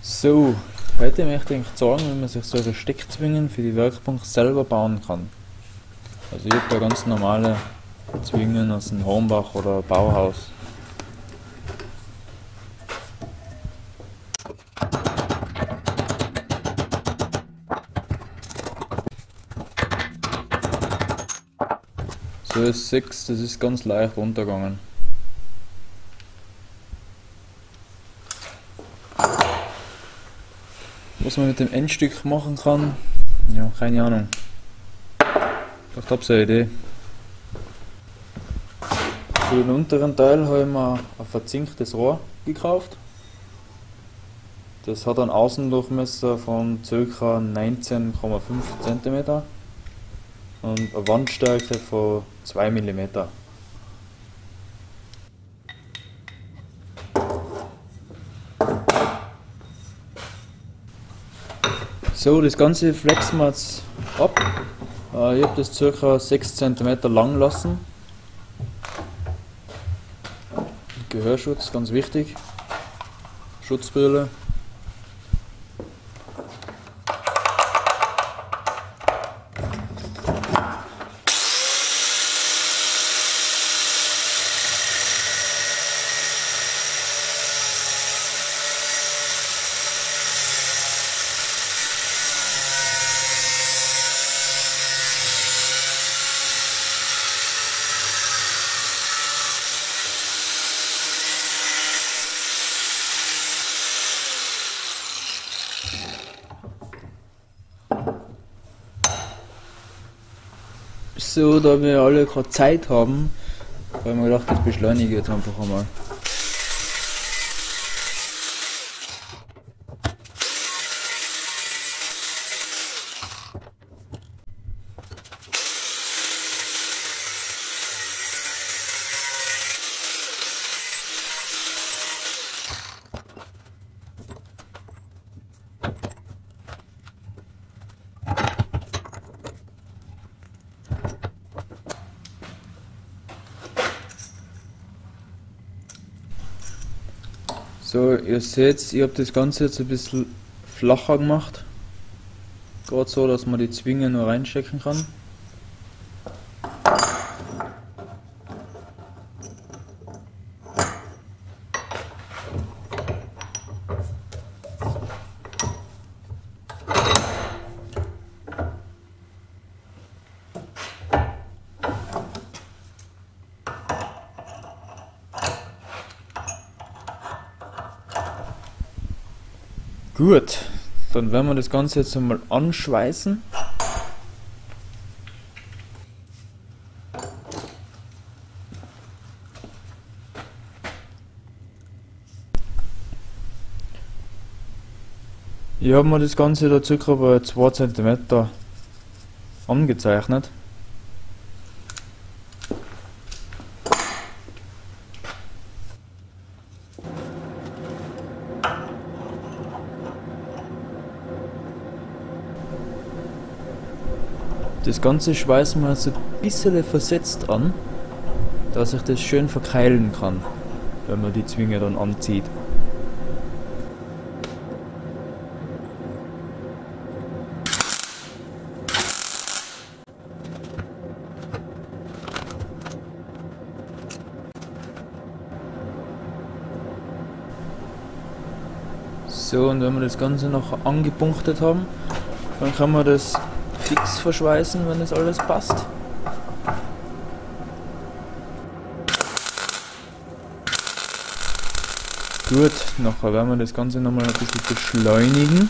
So, heute möchte ich zeigen, wie man sich solche Steckzwingen für die Werkbank selber bauen kann. Also ich habe da ganz normale Zwingen aus dem Hornbach oder Bauhaus. So ist 6, das ist ganz leicht runtergegangen. Was man mit dem Endstück machen kann, ja, keine Ahnung. Ich habe so eine Idee. Für den unteren Teil habe ich mir ein verzinktes Rohr gekauft. Das hat einen Außendurchmesser von ca. 19,5 cm und eine Wandstärke von 2 mm. So, das Ganze flexen wir jetzt ab. Ich habe das ca. 6 cm lang lassen. Gehörschutz, ganz wichtig. Schutzbrille. So, da wir alle gerade Zeit haben, habe ich mir gedacht, das beschleunige ich jetzt einfach einmal. So, ihr seht, ich habe das Ganze jetzt ein bisschen flacher gemacht. Gerade so, dass man die Zwinge nur reinstecken kann. Gut, dann werden wir das Ganze jetzt einmal anschweißen. Ich habe mir das Ganze da circa bei 2 cm angezeichnet. Das Ganze schweißen wir so ein bisschen versetzt an, dass sich das schön verkeilen kann, wenn man die Zwinge dann anzieht. So, und wenn wir das Ganze noch angepunktet haben, dann kann man das fix verschweißen, wenn das alles passt. Gut, nachher werden wir das Ganze nochmal ein bisschen beschleunigen.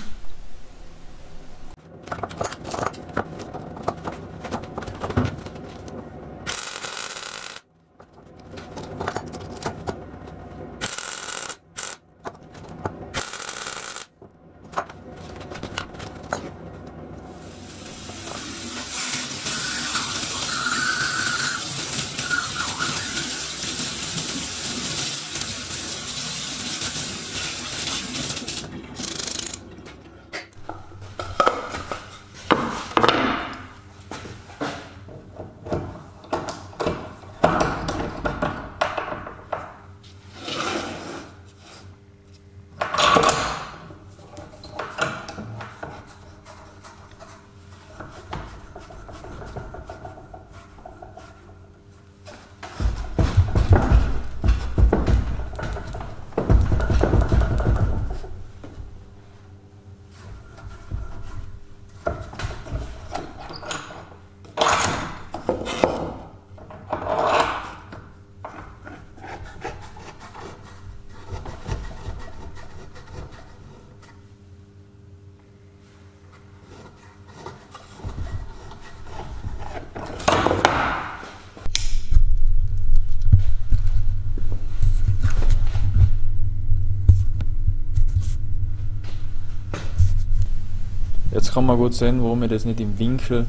Jetzt kann man gut sehen, warum ich das nicht im Winkel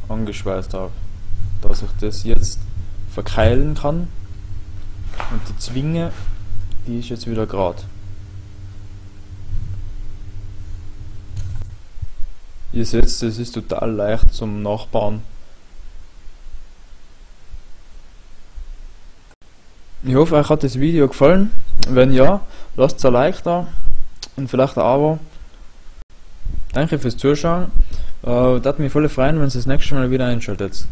angeschweißt habe. Dass ich das jetzt verkeilen kann und die Zwinge, die ist jetzt wieder gerade. Ihr seht, das ist total leicht zum Nachbauen. Ich hoffe, euch hat das Video gefallen. Wenn ja, lasst ein Like da und vielleicht ein Abo. Danke fürs Zuschauen. Würde mich voll freuen, wenn ihr das nächste Mal wieder einschaltet.